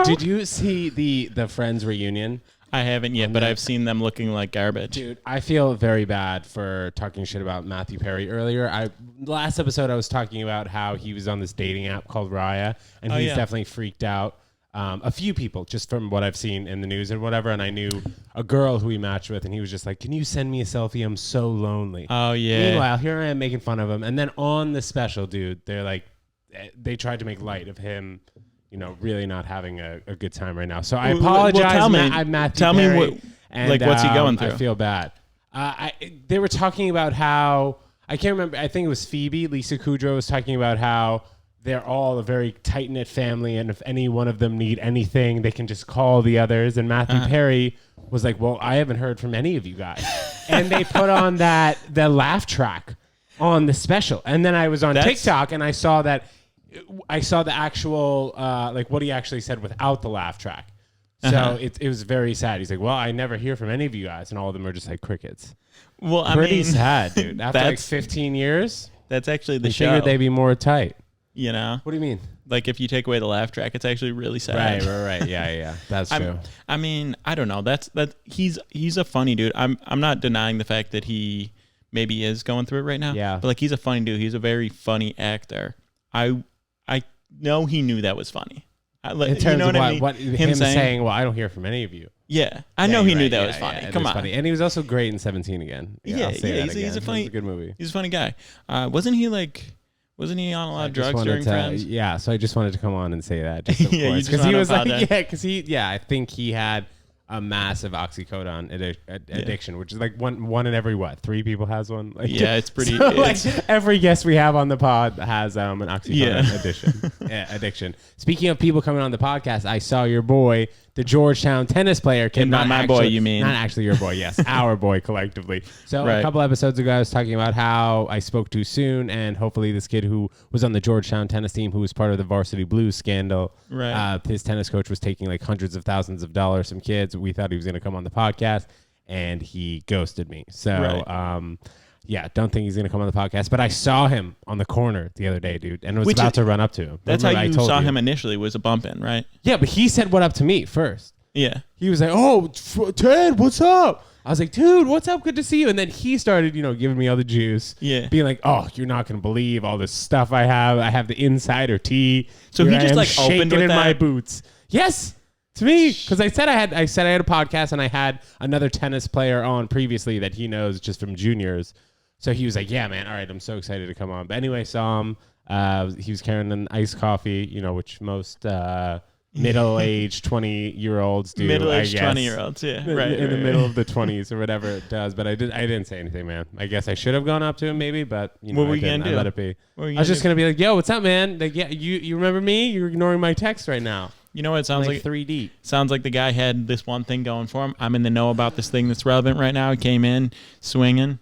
Did you see the Friends reunion? I haven't yet, but I've seen them looking like garbage. Dude, I feel very bad for talking shit about Matthew Perry earlier. Last episode, I was talking about how he was on this dating app called Raya, and he's definitely freaked out. A few people, just from what I've seen in the news and whatever, and I knew a girl who he matched with, and he was just like, can you send me a selfie? I'm so lonely. Oh, yeah. Meanwhile, here I am making fun of him. And then on the special, dude, they're like, they tried to make light of him, really not having a good time right now. So I apologize. Well, tell me, Matthew Perry, what's he going through? I feel bad. They were talking about how, I can't remember, I think it was Phoebe, Lisa Kudrow was talking about how they're all a very tight-knit family, and if any one of them need anything, they can just call the others. And Matthew Perry was like, well, I haven't heard from any of you guys. And they put on the laugh track on the special. And then I was on TikTok, and I saw the actual, what he actually said without the laugh track. So it was very sad. He's like, well, I never hear from any of you guys. And all of them are just like crickets. Well, Pretty sad, dude. After like 15 years. That's actually the show. I figured they'd be more tight. What do you mean? Like if you take away the laugh track, it's actually really sad. Right. Yeah. That's true. I mean, I don't know. He's a funny dude. I'm not denying the fact that he maybe is going through it right now. Yeah. But like he's a funny dude. He's a very funny actor. I know he knew that was funny. In terms of what him saying, well, I don't hear from any of you. Yeah, I know he knew that was funny. Come on. Funny. And he was also great in 17 again. He's a funny, good movie. He's a funny guy. Wasn't he on a lot of drugs during Friends? Yeah, so I just wanted to come on and say that. Just because he was like, I think he had a massive oxycodone addiction, which is like one in every 3 people has one. Like, it's pretty. So every guest we have on the pod has an oxycodone addiction. Speaking of people coming on the podcast, I saw your boy, the Georgetown tennis player, not my boy. You mean not actually your boy? Yes, our boy collectively. So a couple episodes ago, I was talking about how I spoke too soon, and hopefully this kid who was on the Georgetown tennis team, who was part of the Varsity Blues scandal, his tennis coach was taking like hundreds of thousands of dollars from kids. We thought he was going to come on the podcast, and he ghosted me. So, don't think he's going to come on the podcast. But I saw him on the corner the other day, dude, and was about to run up to him. That's how you saw him initially, was a bump in, right? Yeah, but he said what up to me first. Yeah. He was like, oh, Ted, what's up? I was like, dude, what's up? Good to see you. And then he started, giving me all the juice. Yeah. Being like, oh, you're not going to believe all this stuff I have. I have the insider tea. So he just like opened with in that? my boots. Yes. To me, because I said I had a podcast, and I had another tennis player on previously that he knows just from juniors. So he was like, yeah, man, all right, I'm so excited to come on. But anyway, saw him. He was carrying an iced coffee, which most middle-aged 20-year-olds do. Middle-aged 20-year-olds, yeah. In the middle of the 20s or whatever it does. But I didn't say anything, man. I guess I should have gone up to him maybe, but what were you going to do? I let it be. I was just going to be like, yo, what's up, man? Like, yeah, you remember me? You're ignoring my text right now. You know what it sounds like? 3D. Sounds like the guy had this one thing going for him. I'm in the know about this thing that's relevant right now. He came in swinging,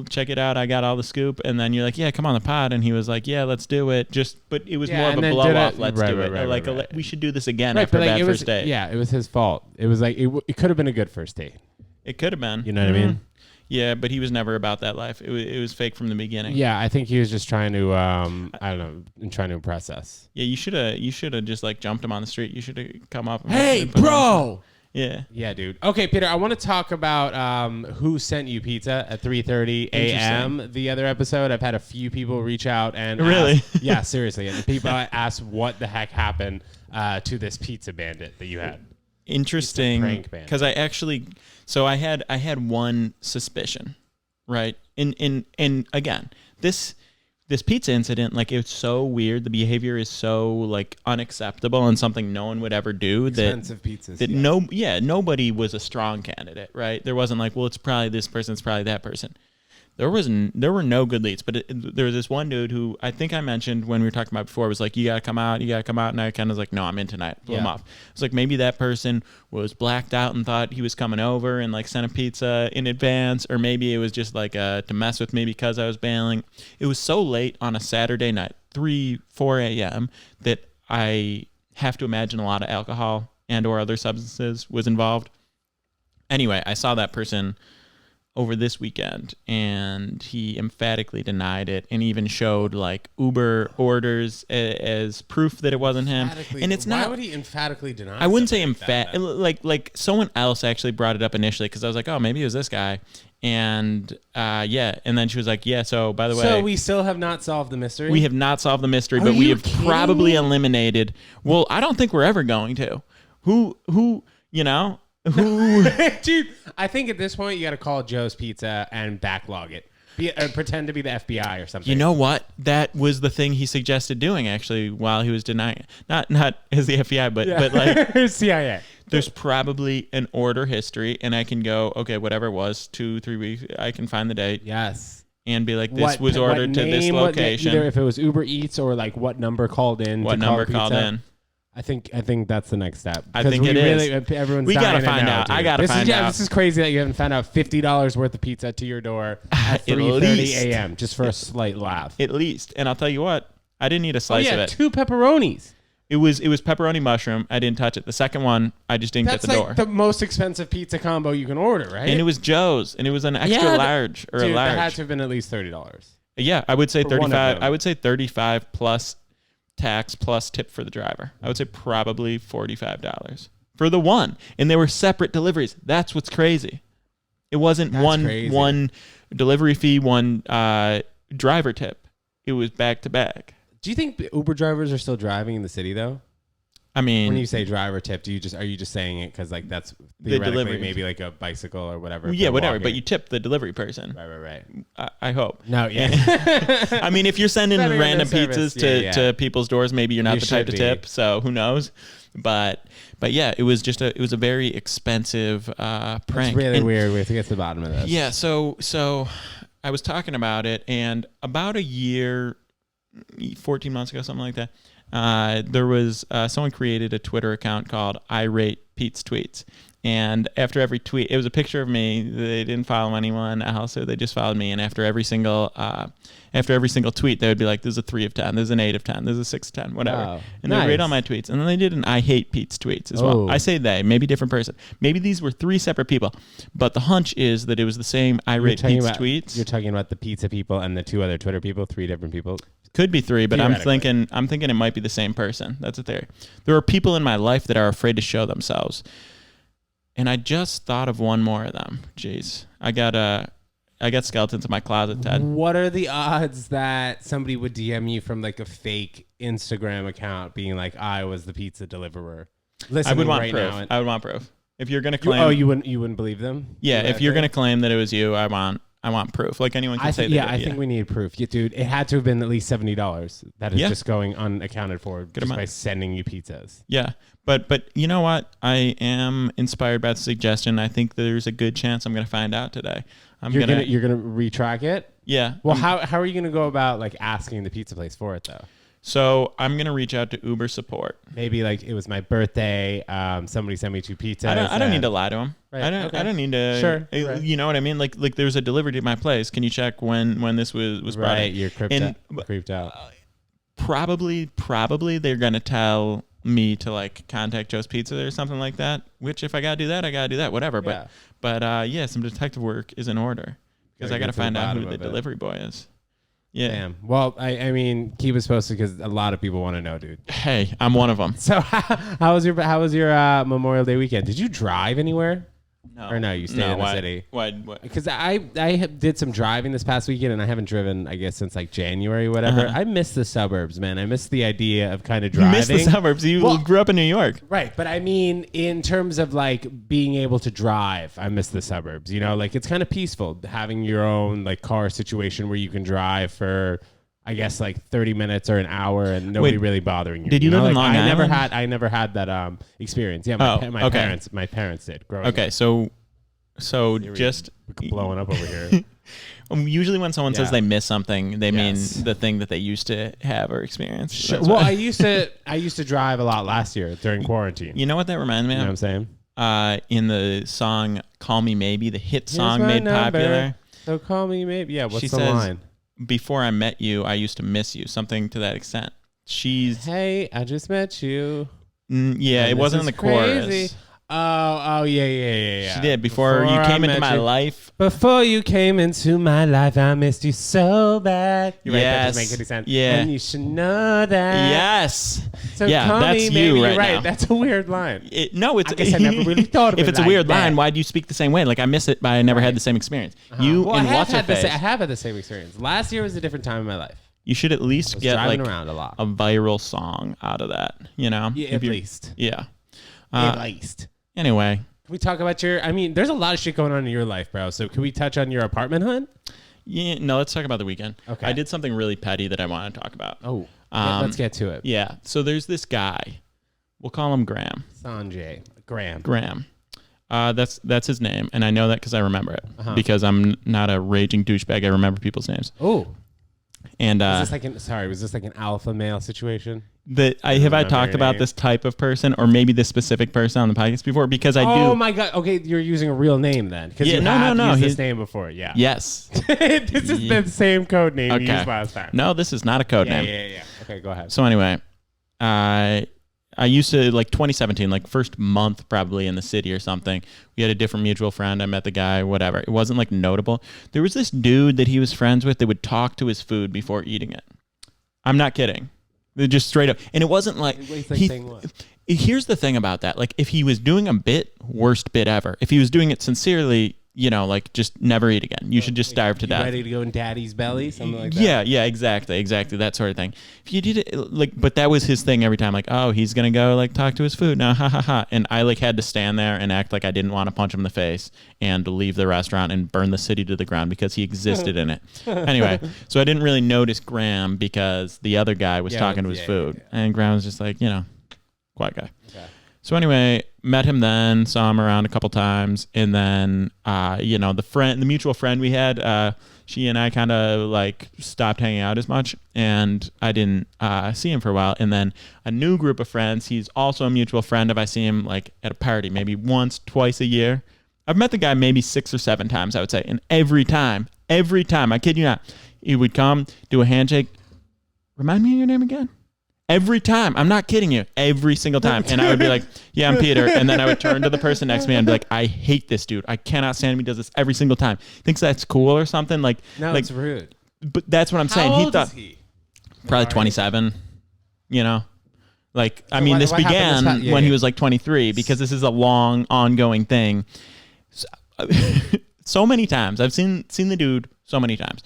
check it out. I got all the scoop. And then you're like, yeah, come on the pod. And he was like, yeah, let's do it. But it was more of a blow off. Let's do it. We should do this again after a bad first date. Yeah, it was his fault. It was like, it could have been a good first date. It could have been. You know what I mean? Yeah, but he was never about that life. It was fake from the beginning. Yeah, I think he was just trying to, trying to impress us. Yeah, you should have just like jumped him on the street. You should have come up. Hey, bro. Yeah. Yeah, dude. Okay, Peter, I want to talk about who sent you pizza at 3:30 a.m. the other episode. I've had a few people reach out and really, yeah, seriously, and people asked what the heck happened to this pizza bandit that you had. Interesting, because I had one suspicion, right? And again, this pizza incident, like, it's so weird. The behavior is so like unacceptable and something no one would ever do. Expensive pizzas. Nobody was a strong candidate, right? There wasn't like, well, it's probably this person, it's probably that person. There were no good leads, but there was this one dude who I think I mentioned when we were talking about before was like, you gotta come out, and I kind of was like, no, I'm in tonight. Blew him off. It's like maybe that person was blacked out and thought he was coming over and like sent a pizza in advance, or maybe it was just like to mess with me because I was bailing. It was so late on a Saturday night, 4 a.m. that I have to imagine a lot of alcohol and or other substances was involved. Anyway, I saw that person over this weekend, and he emphatically denied it, and even showed like Uber orders as proof that it wasn't him. And it's not. Why would he emphatically deny? I wouldn't say like someone else actually brought it up initially, because I was like, oh, maybe it was this guy, and and then she was like, yeah. So by the way, so we still have not solved the mystery. We have not solved the mystery, but we have probably eliminated. Well, I don't think we're ever going to. Who you know. Who? Dude, I think at this point you got to call Joe's Pizza and backlog it. Pretend to be the FBI or something. You know what? That was the thing he suggested doing, actually, while he was denying it. Not as the FBI, but like CIA. There's probably an order history, and I can go, okay, whatever it was, 2-3 weeks, I can find the date. Yes. And be like, this was ordered to this location. Either if it was Uber Eats or like what number called in. What number called in. I think that's the next step. I think it is. Everyone's we gotta find out. I gotta find out. This is crazy that you haven't found out $50 worth of pizza to your door at 3:30 a.m. just for a slight laugh. At least, and I'll tell you what, I didn't eat a slice of it. 2 pepperonis. It was pepperoni mushroom. I didn't touch it. The second one, I just didn't get the door. That's like the most expensive pizza combo you can order, right? And it was Joe's, and it was an extra large or dude, a large. That had to have been at least $30. Yeah, I would say 35. I would say 35 plus tax plus tip for the driver. I would say probably $45 for the one, and they were separate deliveries. That's what's crazy. It wasn't one delivery fee, one driver tip. It was back to back. Do you think Uber drivers are still driving in the city though? I mean, when you say driver tip, are you just saying it because like that's theoretically maybe like a bicycle or whatever? Yeah, whatever. But you tip the delivery person. Right. I hope. No, yeah. I mean, if you're sending random pizzas to people's doors, maybe you're not the type to tip. So who knows? But yeah, it was a very expensive prank. It's really weird. We have to get to the bottom of this. Yeah. So I was talking about it, and about a year, 14 months ago, something like that. There was someone created a Twitter account called I Rate Pete's Tweets, and after every tweet, it was a picture of me. They didn't follow anyone else, so they just followed me. And after every single tweet, they would be like, "There's a 3 of 10, there's an 8 of 10, there's a 6 of 10, whatever." Wow. And they rate all my tweets. And then they did an I Hate Pete's Tweets as well. I say they, maybe different person. Maybe these were 3 separate people, but the hunch is that it was the same I Rate Pete's Tweets. You're talking about the pizza people and the 2 other Twitter people, 3 different people. Could be 3, but I'm thinking it might be the same person. That's a theory. There are people in my life that are afraid to show themselves, and I just thought of one more of them. Jeez, I got skeletons in my closet, Ted. What are the odds that somebody would DM you from like a fake Instagram account, being like, "I was the pizza deliverer"? I would want proof. I would want proof. If you're gonna claim, you wouldn't believe them? Yeah, if you're gonna claim that it was you, I want proof. Like anyone can say that. Yeah, I think we need proof. Yeah, dude, it had to have been at least $70. That is just going unaccounted for just by sending you pizzas. Yeah, but you know what? I am inspired by the suggestion. I think there's a good chance I'm going to find out today. You're gonna retrack it? Yeah. Well, how are you gonna go about like asking the pizza place for it though? So I'm going to reach out to Uber support. Maybe like it was my birthday. Somebody sent me 2 pizzas. I don't need to lie to them. Right. I don't need to. Sure. You know what I mean? Like there's a delivery to my place. Can you check when this was brought in? You're creeped out. Probably they're going to tell me to like contact Joe's Pizza or something like that. Which if I got to do that, I got to do that. Whatever. Yeah. But some detective work is in order because I got to find out who the delivery boy is. Yeah. Damn. Well, I mean, keep us posted because a lot of people want to know, dude. Hey, I'm one of them. So, how was your Memorial Day weekend? Did you drive anywhere? No. Or no, you stayed in the city. Why? Because I did some driving this past weekend, and I haven't driven, I guess, since like January or whatever. Uh-huh. I miss the suburbs, man. I miss the idea of kind of driving. You miss the suburbs. You grew up in New York. Right. But I mean, in terms of like being able to drive, I miss the suburbs. You know, like it's kind of peaceful having your own like car situation where you can drive for, I guess, like 30 minutes or an hour and nobody really bothering you. Did you live in Long Island? I never had that experience. Yeah, my parents did growing up. So just blowing up over here. Usually when someone says they miss something, they mean the thing that they used to have or experience. Sure. Well, I used to drive a lot last year during quarantine. You know what that reminds me of? You know what I'm saying? In the song "Call Me Maybe," the hit song made popular. So call me maybe. Yeah. What's she the says, line? Before I met you, I used to miss you. Something to that extent. Hey, I just met you. It wasn't in the chorus. Yeah. She did. Before you came into my life. Before you came into my life, I missed you so bad. You're right, that doesn't make any sense. Yeah. And you should know that. Yes. So yeah, call that's me, you maybe right you're right. now. That's a weird line. I guess I never really thought of it if it's like a weird that. line, why do you speak the same way? Like, I miss it, but I never had the same experience. You well, and I what's her face. I have had the same experience. Last year was a different time in my life. You should at least get like around a lot. a viral song out of that, you know? Yeah, at least. Yeah. At least. Anyway. Can we talk about there's a lot of shit going on in your life, bro. So can we touch on your apartment hunt? Yeah, no, let's talk about the weekend. Okay. I did something really petty that I want to talk about. Oh, let's get to it. Yeah. So there's this guy. We'll call him Graham. Sanjay. Graham. That's his name, and I know that because I remember it. Because I'm not a raging douchebag. I remember people's names. Oh. And was this like an alpha male situation? Have I talked about this type of person or maybe this specific person on the podcast before? Because I do. Oh my god! Okay, you're using a real name then? Because no. Used this name before. Yeah. Yes. This is the same code name you used last time. No, this is not a code name. Yeah. Okay, go ahead. So anyway, I used to, like 2017, like first month probably in the city or something. We had a different mutual friend. I met the guy, whatever. It wasn't like notable. There was this dude that he was friends with that would talk to his food before eating it. I'm not kidding. Just straight up. And it wasn't like... Here's the thing about that. Like if he was doing a bit, worst bit ever. If he was doing it sincerely, like just never eat again. You should just starve to death. Ready to go in daddy's belly? Something like that? Yeah, exactly. That sort of thing. If you did it, but that was his thing every time. Like, oh, he's going to go, like, talk to his food. Now, ha, ha, ha. And I, like, had to stand there and act like I didn't want to punch him in the face and leave the restaurant and burn the city to the ground because he existed in it. Anyway, so I didn't really notice Graham because the other guy was talking to his food. Yeah. And Graham was just like, quiet guy. Okay. So anyway, met him then, saw him around a couple times, and then the mutual friend we had, she and I kind of like stopped hanging out as much, and I didn't see him for a while. And then a new group of friends, he's also a mutual friend of. I see him like at a party maybe once, twice a year. I've met the guy maybe 6 or 7 times, I would say, and every time, I kid you not, he would come, do a handshake. Remind me of your name again. Every time. I'm not kidding you. Every single time. And I would be like, yeah, I'm Peter. And then I would turn to the person next to me and be like, I hate this dude. I cannot stand him. He does this every single time. Thinks that's cool or something. No, it's rude. But that's what I'm saying. How old is he? Probably 27. This began when he was like 23 because this is a long, ongoing thing. So many times. I've seen the dude so many times.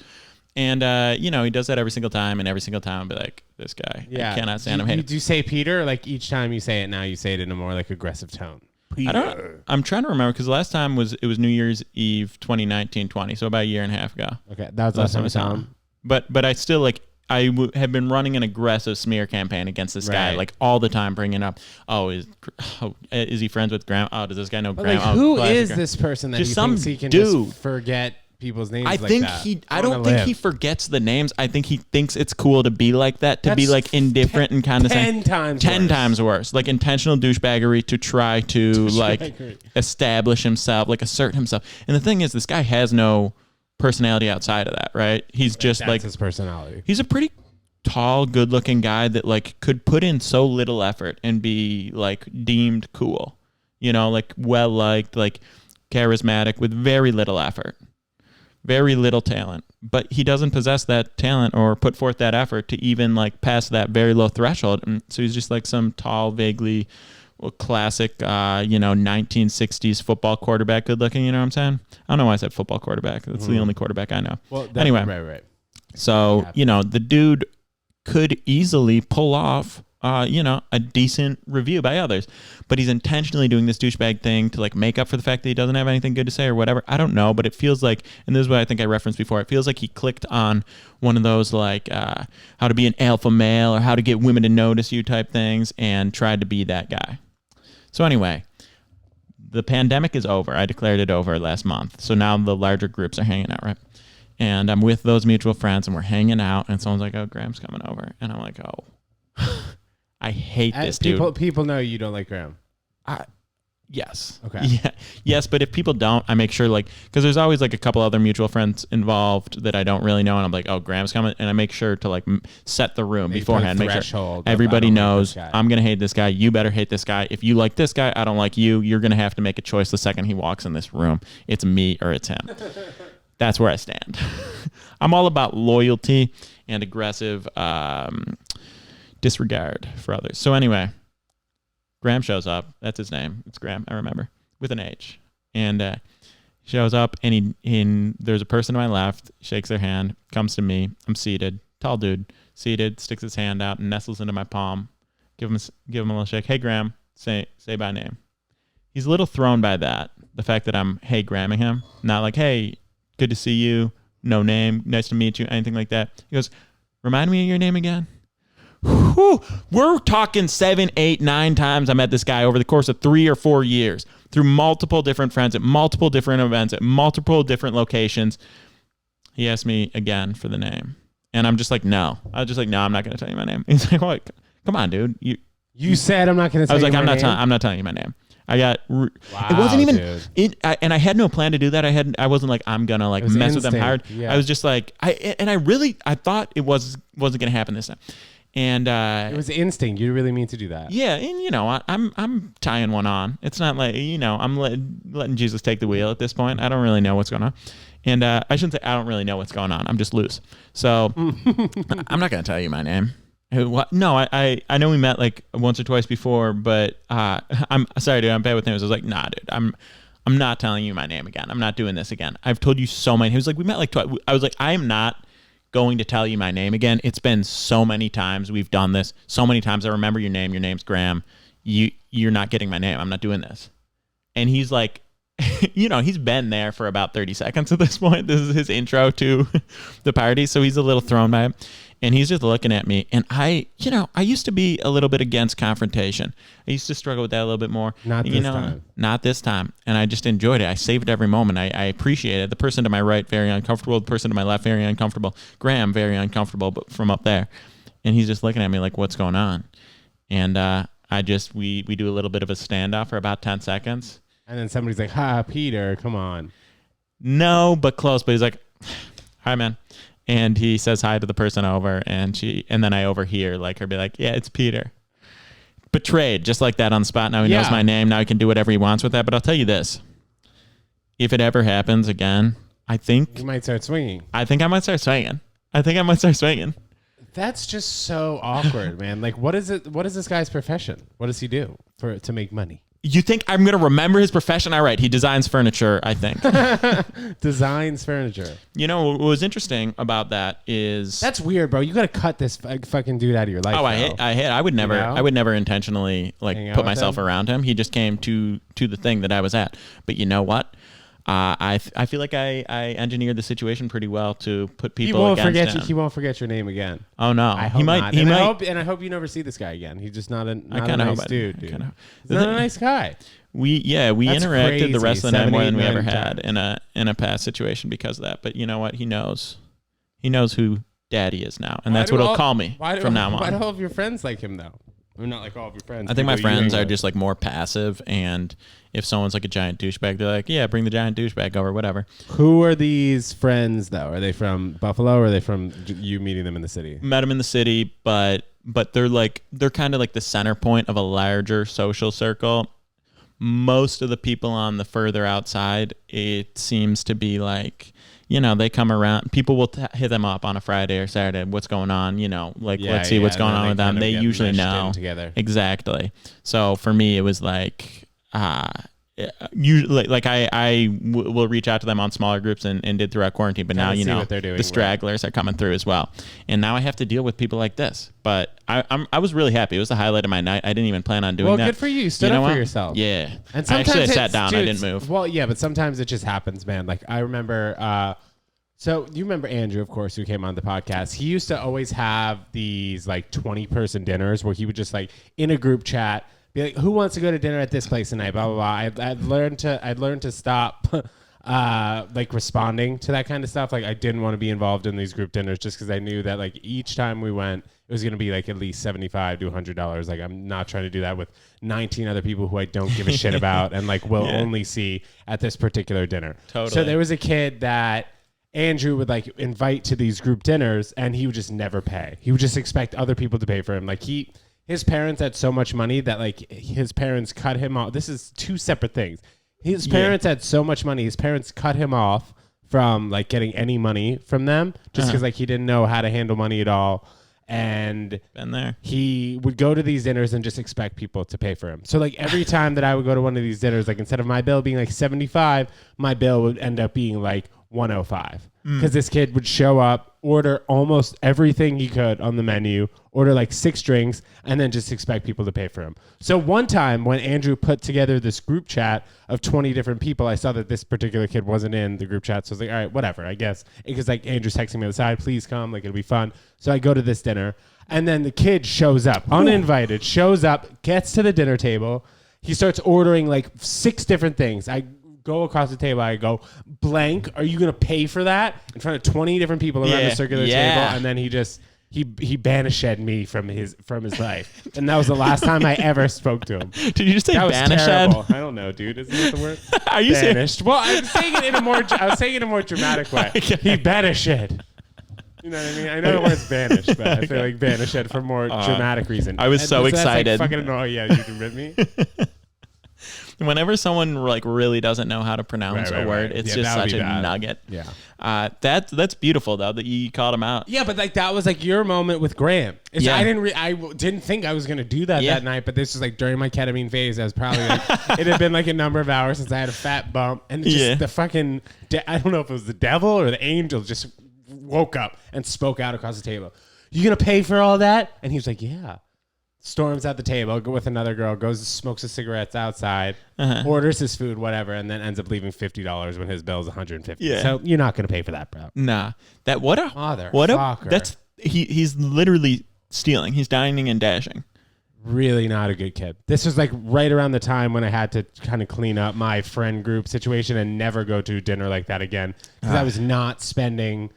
And, he does that every single time. And every single time I'll be like, this guy, I cannot stand him. Do you say Peter? Like each time you say it now, you say it in a more like aggressive tone. Peter. I'm trying to remember because the last time it was New Year's Eve 2019-20. So about a year and a half ago. Okay. That was the last time I saw him. But I still have been running an aggressive smear campaign against this guy, like all the time, bringing up, is he friends with Graham? Oh, does this guy know Graham? Like, who is this person that he thinks he can just forget people's names? I don't think he forgets the names. I think he thinks it's cool to be like that, to be like indifferent and kind of 10 times worse. Like intentional douchebaggery to try to like establish himself, like assert himself. And the thing is, this guy has no personality outside of that, right? He's just that's his personality. He's a pretty tall, good-looking guy that like could put in so little effort and be like deemed cool, like well-liked, like charismatic with very little effort. Very little talent, but he doesn't possess that talent or put forth that effort to even like pass that very low threshold. And so he's just like some tall, vaguely classic, 1960s football quarterback, good looking. You know what I'm saying? I don't know why I said football quarterback. That's the only quarterback I know. Well, anyway, right. So the dude could easily pull off a decent review by others, but he's intentionally doing this douchebag thing to like make up for the fact that he doesn't have anything good to say or whatever. I don't know, but it feels like, and this is what I think I referenced before, it feels like he clicked on one of those like how to be an alpha male or how to get women to notice you type things and tried to be that guy. So anyway, the pandemic is over. I declared it over last month. So now the larger groups are hanging out, right? And I'm with those mutual friends and we're hanging out and someone's like, oh, Graham's coming over. And I'm like, oh, I hate this dude. People know you don't like Graham. Yes. Okay. Yeah. Yes, but if people don't, I make sure because there's always a couple other mutual friends involved that I don't really know, and I'm like, oh, Graham's coming, and I make sure to set the room beforehand, make sure everybody knows I'm gonna hate this guy. You better hate this guy. If you like this guy, I don't like you. You're gonna have to make a choice the second he walks in this room. It's me or it's him. That's where I stand. I'm all about loyalty and aggressive disregard for others. So anyway. Graham shows up. That's his name. It's Graham. I remember, with an H. And shows up, and there's a person to my left. Shakes their hand. Comes to me. I'm seated. Tall dude. Seated. Sticks his hand out and nestles into my palm. Give him a little shake. Hey Graham. Say by name. He's a little thrown by that. The fact that I'm hey Grahaming him. Not like hey, good to see you. No name. Nice to meet you. Anything like that. He goes, remind me of your name again. Whew, we're talking 7, 8, 9 times I met this guy over the course of 3 or 4 years through multiple different friends at multiple different events at multiple different locations. He asked me again for the name, and I'm just like, no. I was just like, no, I'm not going to tell you my name. He's like, what? Come on, dude. You said I'm not going to. I was like, I'm not telling you my name. I got. Wow, it wasn't even. And I had no plan to do that. I wasn't like I'm gonna mess with them hard. Yeah. I was just like I thought it wasn't gonna happen this time. And it was instinct. You really mean to do that? Yeah, and I'm tying one on. It's not like I'm letting Jesus take the wheel at this point. I don't really know what's going on, and I shouldn't say I don't really know what's going on. I'm just loose. So I'm not gonna tell you my name. What? No, I know we met once or twice before, but I'm sorry, dude. I'm bad with names. I was like, nah, dude. I'm not telling you my name again. I'm not doing this again. I've told you so many. He was like, we met twice. I was like, I am not going to tell you my name again. It's been so many times we've done this. So many times I remember your name. Your name's Graham. You're not getting my name. I'm not doing this. And he's like, he's been there for about 30 seconds at this point. This is his intro to the party. So he's a little thrown by it. And he's just looking at me. And I used to be a little bit against confrontation. I used to struggle with that a little bit more. Not this time. And I just enjoyed it. I saved every moment. I appreciated it. The person to my right, very uncomfortable. The person to my left, very uncomfortable. Graham, very uncomfortable, but from up there. And he's just looking at me like, what's going on? And we do a little bit of a standoff for about 10 seconds. And then somebody's like, ha, Peter, come on. No, but close. But he's like, hi, man. And he says hi to the person over, and then I overhear her be like, yeah, it's Peter. Betrayed, just like that on the spot. Now he knows my name. Now he can do whatever he wants with that. But I'll tell you this. If it ever happens again, I think... You might start swinging. I think I might start swinging. That's just so awkward, man. What is it? What is this guy's profession? What does he do to make money? You think I'm going to remember his profession? All right. He designs furniture, I think. Designs furniture. What was interesting about that is... That's weird, bro. You got to cut this fucking dude out of your life. Oh, I would never intentionally put myself around him. He just came to the thing that I was at. But you know what? I feel like I engineered the situation pretty well to put people against him. He won't forget your name again. Oh no, he might. I hope you never see this guy again. He's just not a nice dude. He's not a nice guy. We interacted the rest of the night more than we ever had in a past situation because of that. But you know what? He knows who Daddy is now, and that's what he'll call me from now on. Why do all of your friends like him though? Or not like all of your friends. I think my friends are just more passive, and if someone's a giant douchebag, they're like, yeah, bring the giant douchebag over, whatever. Who are these friends though? Are they from Buffalo, or are they from you meeting them in the city? Met them in the city, but they're kind of like the center point of a larger social circle. Most of the people on the further outside, it seems to be they come around. People will hit them up on a Friday or Saturday. What's going on? Let's see what's going on with them. They usually know. Together. Exactly. So for me, it was I will reach out to them on smaller groups and did throughout quarantine. But now, the stragglers are coming through as well. And now I have to deal with people like this. But I was really happy. It was the highlight of my night. I didn't even plan on doing that. Well, good for you. You stood up for yourself. Yeah. And sometimes I sat down. I didn't move. Well, yeah, but sometimes it just happens, man. I remember... So you remember Andrew, of course, who came on the podcast. He used to always have these 20-person dinners where he would just in a group chat be like, "Who wants to go to dinner at this place tonight?" Blah blah blah. I'd learned to stop like responding to that kind of stuff. Like I didn't want to be involved in these group dinners just because I knew that like each time we went, it was going to be like at least $75 to $100. Like I'm not trying to do that with 19 other people who I don't give a shit about and like will only see at this particular dinner. Totally. So there was a kid that Andrew would like invite to these group dinners and he would just never pay. He would just expect other people to pay for him. Like his parents had so much money that like his parents cut him off. This is two separate things. His parents had so much money. His parents cut him off from like getting any money from them just because like he didn't know how to handle money at all. And been there. He would go to these dinners and just expect people to pay for him. So like every time that I would go to one of these dinners, like instead of my bill being like 75, my bill would end up being like 105 because this kid would show up, order almost everything he could on the menu, order like 6 drinks, and then just expect people to pay for him. So one time when Andrew put together this group chat of 20 different people, I saw that this particular kid wasn't in the group chat. So I was like, all right, whatever, I guess. Because like Andrew's texting me on the side, please come, like it'll be fun. So I go to this dinner and then the kid shows up, uninvited, shows up, gets to the dinner table. He starts ordering like 6 different things. I go across the table. I go, blank, are you going to pay for that? In front of 20 different people around the circular table. And then he banished me from his life. And that was the last time I ever spoke to him. Did you just say banished? I don't know, dude. Isn't that the word? Are you banished? Well, I was saying it in a more dramatic way. Okay. He banished. You know what I mean? I know the word's banished, but I feel like banished for more dramatic reason. I was so excited. Like fucking, oh yeah, you can rip me. Whenever someone like really doesn't know how to pronounce a word, it's just such a nugget. Yeah. That's beautiful though that you called him out. Yeah, but like that was like your moment with Graham. I didn't think I was gonna do that night, but this was like during my ketamine phase. I was probably like, it had been like a number of hours since I had a fat bump, and just the fucking I don't know if it was the devil or the angel just woke up and spoke out across the table. You gonna pay for all that? And he was like, yeah. Storms at the table, go with another girl, goes smokes his cigarettes outside, orders his food, whatever, and then ends up leaving $50 when his bill is $150. Yeah. So you're not gonna pay for that, bro. Nah. What a motherfucker. That's he's literally stealing. He's dining and dashing. Really not a good kid. This was like right around the time when I had to kind of clean up my friend group situation and never go to dinner like that again because I was not spending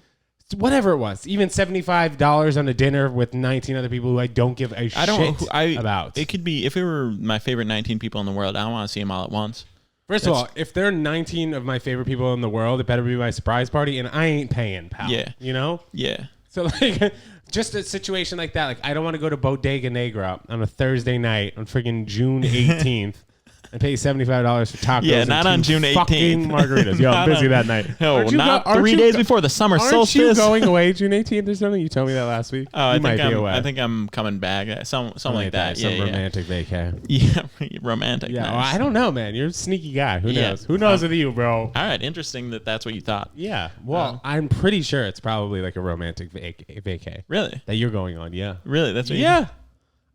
whatever it was, even $75 on a dinner with 19 other people who I don't give a shit about. It could be, if it were my favorite 19 people in the world, I don't want to see them all at once. First of all, if there are 19 of my favorite people in the world, it better be my surprise party, and I ain't paying, pal. Yeah. You know? Yeah. So, like, just a situation like that, like, I don't want to go to Bodega Negra on a Thursday night on freaking June 18th. And pay $75 for tacos. Yeah, not on June 18th. Fucking margaritas. Yo, I'm busy that night. No, not 3 days before the summer solstice. Aren't you going away June 18th or something? You told me that last week. Oh, I think I'm coming back. Something like that. Some romantic vacay. Yeah, romantic. Yeah, nice. Well, I don't know, man. You're a sneaky guy. Who knows? Who knows with you, bro? All right, interesting that's what you thought. Yeah. Well, I'm pretty sure it's probably like a romantic vacay. Really? That you're going on, yeah. Really? That's what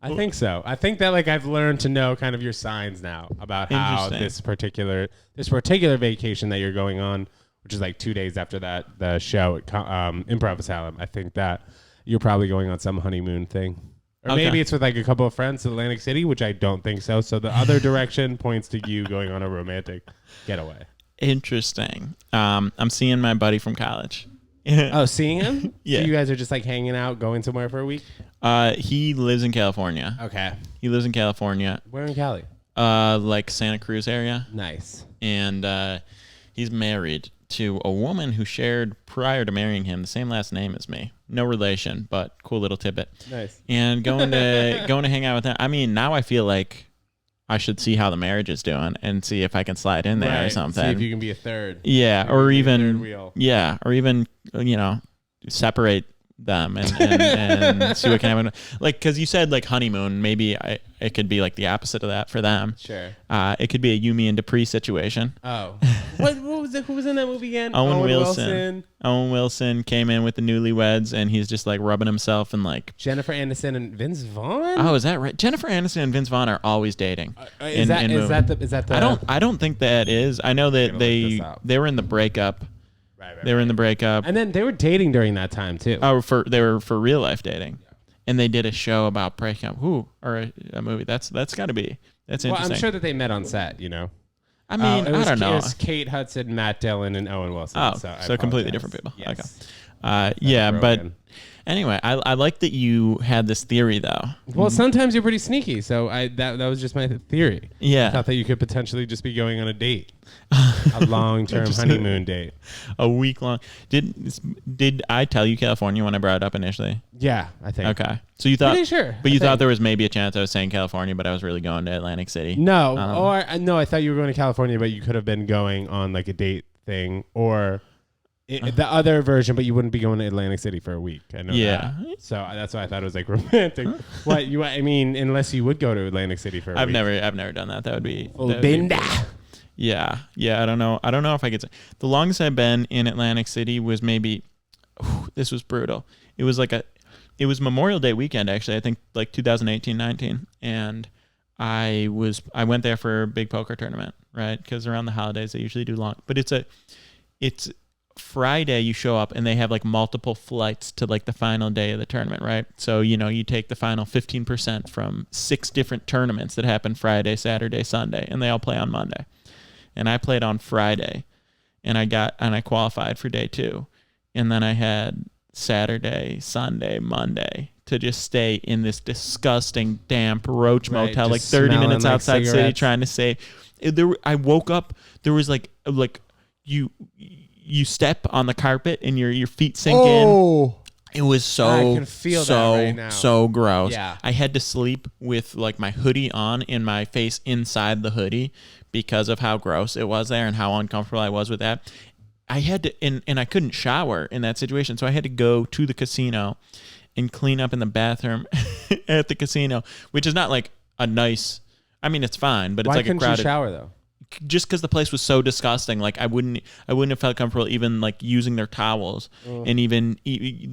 I think so. I think that like I've learned to know kind of your signs now about how this particular vacation that you're going on, which is like 2 days after the show at Improv Asylum. I think that you're probably going on some honeymoon thing, or maybe it's with like a couple of friends to Atlantic City, which I don't think so. So the other direction points to you going on a romantic getaway. Interesting. I'm seeing my buddy from college. Oh, seeing him? Yeah. So you guys are just like hanging out, going somewhere for a week? He lives in California. Okay. He lives in California. Where in Cali? Like Santa Cruz area. Nice. And he's married to a woman who shared, prior to marrying him, the same last name as me. No relation, but cool little tidbit. Nice. And going to hang out with them. I mean, now I feel like I should see how the marriage is doing and see if I can slide in there or something. See if you can be a third. Yeah, or even separate them and see what can happen. Like, because you said like honeymoon, maybe it could be like the opposite of that for them. Sure. It could be a Yumi and Dupree situation. Oh. What was it? Who was in that movie again? Owen Wilson. Owen Wilson came in with the newlyweds, and he's just like rubbing himself and like Jennifer Aniston and Vince Vaughn. Oh, is that right? Jennifer Aniston and Vince Vaughn are always dating. Is that the? I don't think that is. I know that they were in the breakup. Right, they were in the breakup, and then they were dating during that time too. Oh, they were for real life dating, and they did a show about breaking up. A movie. That's got to be interesting. Well, I'm sure that they met on set. You know. I mean, I don't know. It was Kate Hudson, Matt Dillon, and Owen Wilson. Oh, so completely different people. Yes. Okay. Yeah, but anyway, I like that you had this theory, though. Well, sometimes you're pretty sneaky, so that was just my theory. Yeah. I thought that you could potentially just be going on a date. A long-term honeymoon date. A week long. Did I tell you California when I brought it up initially? Yeah, I think. Okay. So you thought, pretty sure. But you thought there was maybe a chance I was saying California, but I was really going to Atlantic City. No, I thought you were going to California, but you could have been going on like a date thing or the other version, but you wouldn't be going to Atlantic City for a week. I know that. So that's why I thought it was like romantic. I mean, unless you would go to Atlantic City for a week. I've never done that. That would be. Yeah. I don't know if I could say. The longest I've been in Atlantic City was maybe. This was brutal. It was Memorial Day weekend actually. I think like 2018-19, and I went there for a big poker tournament, right? Because around the holidays they usually do long, but it's Friday you show up and they have like multiple flights to like the final day of the tournament, right? So, you take the final 15% from 6 different tournaments that happen Friday, Saturday, Sunday, and they all play on Monday. And I played on Friday and I qualified for day 2. And then I had Saturday, Sunday, Monday to just stay in this disgusting, damp roach motel, like 30 minutes outside the city trying to save. I woke up, there was like you step on the carpet and your feet sink in. It was I can feel that right now. So gross. Yeah. I had to sleep with like my hoodie on and my face inside the hoodie because of how gross it was there and how uncomfortable I was with that. I had to, and I couldn't shower in that situation, so I had to go to the casino and clean up in the bathroom at the casino, which is not like a nice. I mean, it's fine, but it's like a crowded. Why couldn't you shower though? Just because the place was so disgusting, like I wouldn't have felt comfortable even like using their towels and even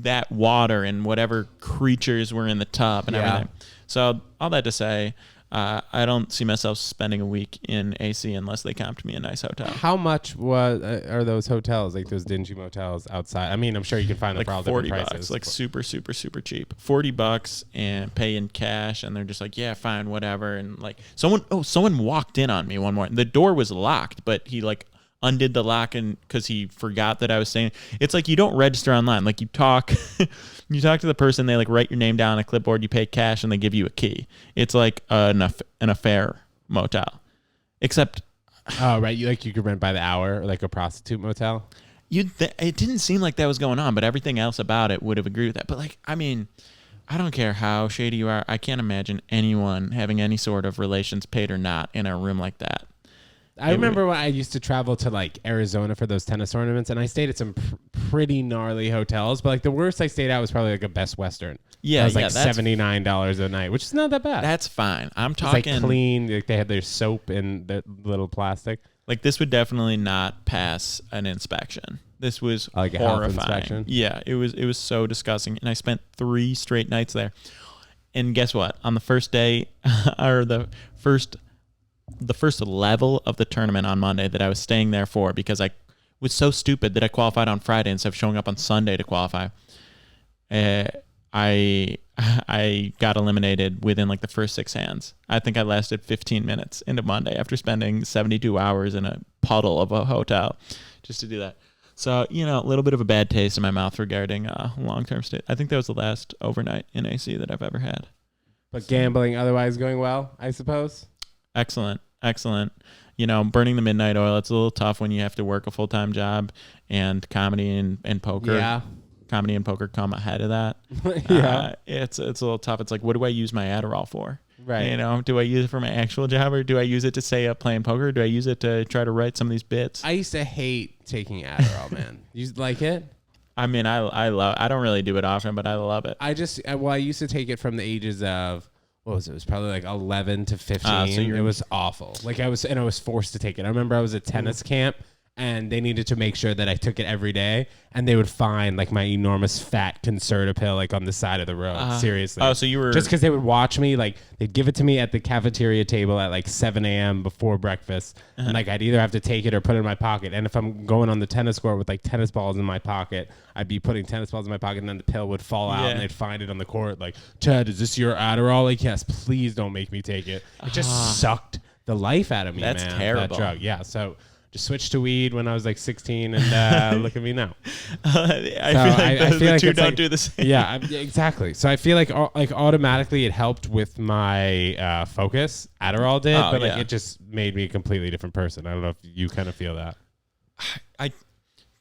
that water and whatever creatures were in the tub and everything. So all that to say, I don't see myself spending a week in AC unless they comped me a nice hotel. How much are those hotels, like those dingy motels outside? I mean, I'm sure you can find them like for all different prices. $40, like super, super, super cheap. $40 and pay in cash, and they're just like, yeah, fine, whatever. And like someone walked in on me one morning. The door was locked, but he like undid the lock and because he forgot that I was staying. It's like you don't register online. Like you talk to the person, they like write your name down on a clipboard, you pay cash, and they give you a key. It's like an affair motel, except. Oh right, you could rent by the hour, or like a prostitute motel. It didn't seem like that was going on, but everything else about it would have agreed with that. But like, I mean, I don't care how shady you are. I can't imagine anyone having any sort of relations, paid or not, in a room like that. I remember when I used to travel to like Arizona for those tennis tournaments, and I stayed at some pretty gnarly hotels. But like the worst I stayed at was probably like a Best Western. Yeah, it was like $79 a night, which is not that bad. That's fine. I'm talking like clean. Like they had their soap in the little plastic. Like this would definitely not pass an inspection. This was like horrifying. A health inspection. Yeah, it was so disgusting, and I spent 3 straight nights there. And guess what? On the first day, or the first level of the tournament on Monday that I was staying there for, because I was so stupid that I qualified on Friday instead of showing up on Sunday to qualify. I got eliminated within like the first 6 hands. I think I lasted 15 minutes into Monday after spending 72 hours in a puddle of a hotel just to do that. So, a little bit of a bad taste in my mouth regarding long-term stay. I think that was the last overnight in AC that I've ever had. But gambling otherwise going well, I suppose? Excellent. Burning the midnight oil, it's a little tough when you have to work a full-time job, and comedy and poker. Yeah. Comedy and poker come ahead of that. Yeah. It's a little tough. It's like, what do I use my Adderall for? Right. Do I use it for my actual job, or do I use it to stay up playing poker? Or do I use it to try to write some of these bits? I used to hate taking Adderall, man. You like it? I mean, I don't really do it often, but I love it. I used to take it from the ages of, what was it? It was probably like 11 to 15. So it was awful. Like I was forced to take it. I remember I was at tennis camp, and they needed to make sure that I took it every day, and they would find like my enormous fat Concerta pill like on the side of the road. Seriously. Oh, so you were just because they would watch me, like they'd give it to me at the cafeteria table at like 7 a.m. before breakfast, and like I'd either have to take it or put it in my pocket. And if I'm going on the tennis court with like tennis balls in my pocket, I'd be putting tennis balls in my pocket, and then the pill would fall out, and they'd find it on the court. Like, Ted, is this your Adderall? Like, yes, please don't make me take it. It just sucked the life out of me, That's man. terrible. That drug. Yeah. So just switched to weed when I was like 16, and look at me now. I feel like two don't do the same. Yeah, exactly. So I feel like automatically it helped with my focus. Adderall did, but like it just made me a completely different person. I don't know if you kind of feel that.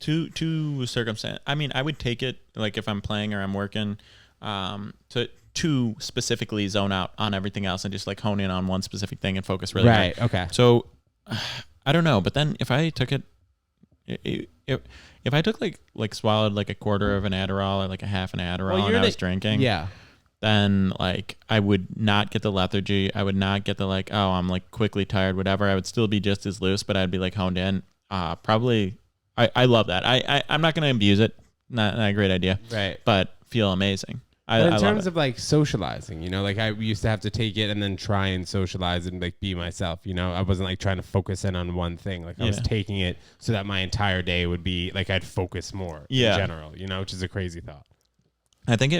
To circumstance. I mean, I would take it like if I'm playing or I'm working, to specifically zone out on everything else and just like hone in on one specific thing and focus really hard. Right. Okay. So I don't know, but then if I took if I took like swallowed like a quarter of an Adderall or like a half an Adderall and I was drinking, then like I would not get the lethargy. I would not get the like, oh, I'm like quickly tired, whatever. I would still be just as loose, but I'd be like honed in. Probably, I love that. I'm not going to abuse it. Not a great idea. Right. But feel amazing. But in terms of like socializing, you know, like I used to have to take it and then try and socialize and like be myself, you know, I wasn't like trying to focus in on one thing. Like I was taking it so that my entire day would be like, I'd focus more in general, you know, which is a crazy thought. I think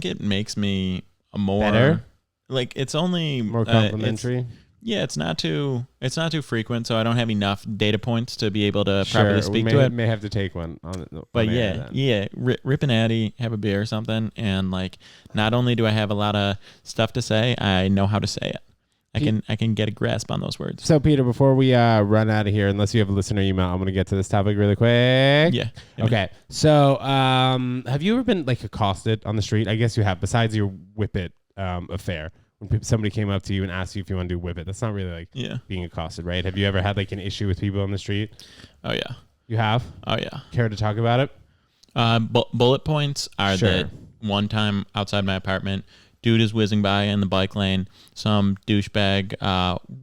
it makes me more better. Like it's only more complimentary. It's not too frequent, so I don't have enough data points to be able to properly speak to it. May have to take one on it. But rip an Addy, have a beer or something, and like not only do I have a lot of stuff to say, I know how to say it. I can get a grasp on those words. So Peter, before we run out of here, unless you have a listener email, I'm gonna get to this topic really quick. Yeah. Okay. So have you ever been like accosted on the street? I guess you have, besides your Whip It affair. When somebody came up to you and asked you if you want to do Whip It, that's not really like being accosted, right? Have you ever had like an issue with people on the street? Oh yeah. You have? Oh yeah. Care to talk about it? Bullet points are that one time outside my apartment, dude is whizzing by in the bike lane. Some douchebag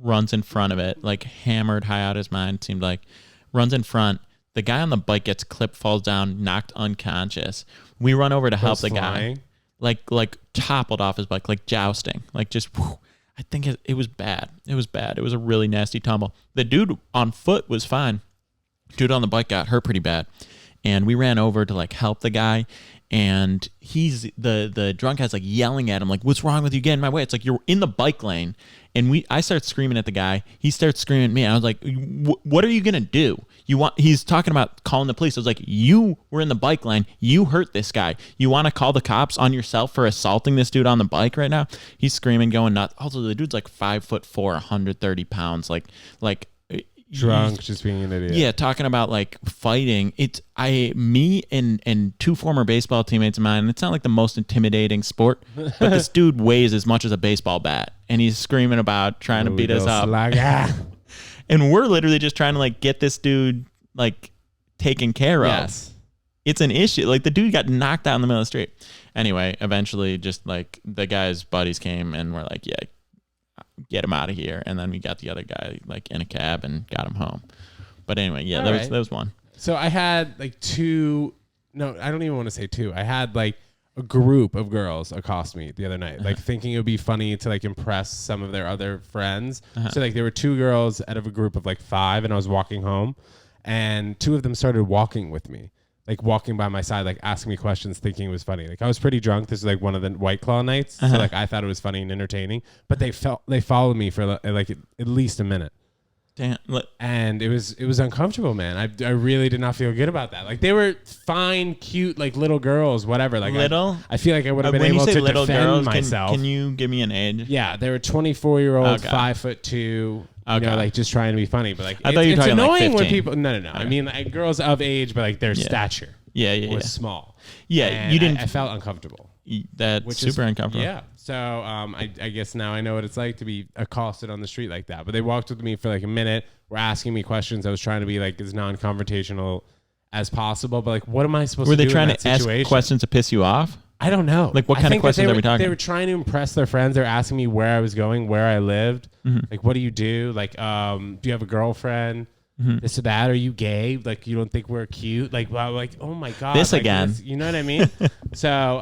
runs in front of it, like hammered high out his mind, seemed like. Runs in front. The guy on the bike gets clipped, falls down, knocked unconscious. We run over to help the guy. Like toppled off his bike, like jousting, like just. Whew, I think it was bad. It was bad. It was a really nasty tumble. The dude on foot was fine. Dude on the bike got hurt pretty bad, and we ran over to like help the guy. And he's the drunk guy's like yelling at him, like, "What's wrong with you? Get in my way!" It's like you're in the bike lane, and I start screaming at the guy. He starts screaming at me. I was like, "What are you gonna do? He's talking about calling the police." I was like, "You were in the bike lane. You hurt this guy. You want to call the cops on yourself for assaulting this dude on the bike right now?" He's screaming, going nuts. Also, the dude's like 5'4", 130 pounds, like. Drunk, just being an idiot. Yeah, talking about like fighting. Me and two former baseball teammates of mine. And it's not like the most intimidating sport, but this dude weighs as much as a baseball bat, and he's screaming about trying to beat us up. And we're literally just trying to like get this dude like taken care of. Yes, it's an issue. Like the dude got knocked out in the middle of the street. Anyway, eventually, just like the guy's buddies came and were like, "Yeah, get him out of here," and then we got the other guy like in a cab and got him home. But anyway, that was one. So I had like two. No, I don't even want to say two. I had like a group of girls accost me the other night, like thinking it would be funny to like impress some of their other friends. So like there were two girls out of a group of like 5, and I was walking home, and 2 of them started walking with me. Like walking by my side, like asking me questions, thinking it was funny. Like I was pretty drunk. This was like one of the White Claw nights, so like I thought it was funny and entertaining. But they followed me for like at least a minute. Damn. And it was uncomfortable, man. I really did not feel good about that. Like they were fine, cute, like little girls, whatever. Like little. I feel like I would have been able to defend girls, myself. Can you give me an age? Yeah, they were 24-year-old, 5'2". You know, like just trying to be funny, but like I thought you were talking annoying like 15. when people. No. Okay. I mean, like girls of age, but like their stature, was small. Yeah, and you didn't. I felt uncomfortable. That's super uncomfortable. Yeah. So I guess now I know what it's like to be accosted on the street like that. But they walked with me for like a minute, were asking me questions. I was trying to be like as non-confrontational as possible. But like, what am I supposed to do? Were they trying to ask questions to piss you off? I don't know. Like what kind of questions are we talking? They were trying to impress their friends. They're asking me where I was going, where I lived. Like, what do you do? Like, do you have a girlfriend? This or that? Are you gay? Like, you don't think we're cute? Like, well, like, oh my God. This like, again. You know what I mean? So,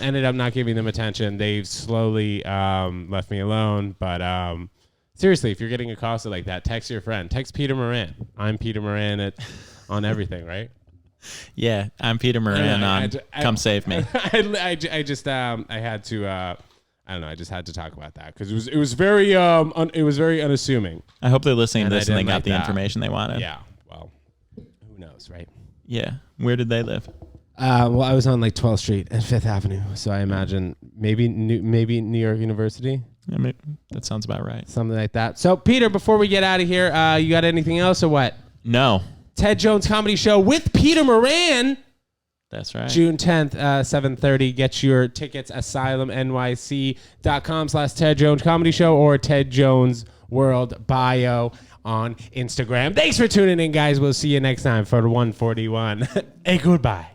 ended up not giving them attention. They've slowly left me alone. But seriously, if you're getting accosted like that, text your friend. Text Peter Moran. I'm Peter Moran on everything, right? Yeah, I'm Peter Moran on Come Save Me. I had to I don't know. I just had to talk about that because it was very unassuming. I hope they're listening to this and they got like the that. information they wanted. Yeah. Well, who knows, right? Yeah. Where did they live? Well, I was on like 12th Street and 5th Avenue, so I imagine maybe New York University. I mean, that sounds about right. Something like that. So, Peter, before we get out of here, you got anything else or what? No. Ted Jones Comedy Show with Peter Moran. That's right. June 10th, 7:30. Get your tickets, asylumnyc.com/Ted Jones Comedy Show or Ted Jones World Bio on Instagram. Thanks for tuning in, guys. We'll see you next time for 141. Hey, goodbye.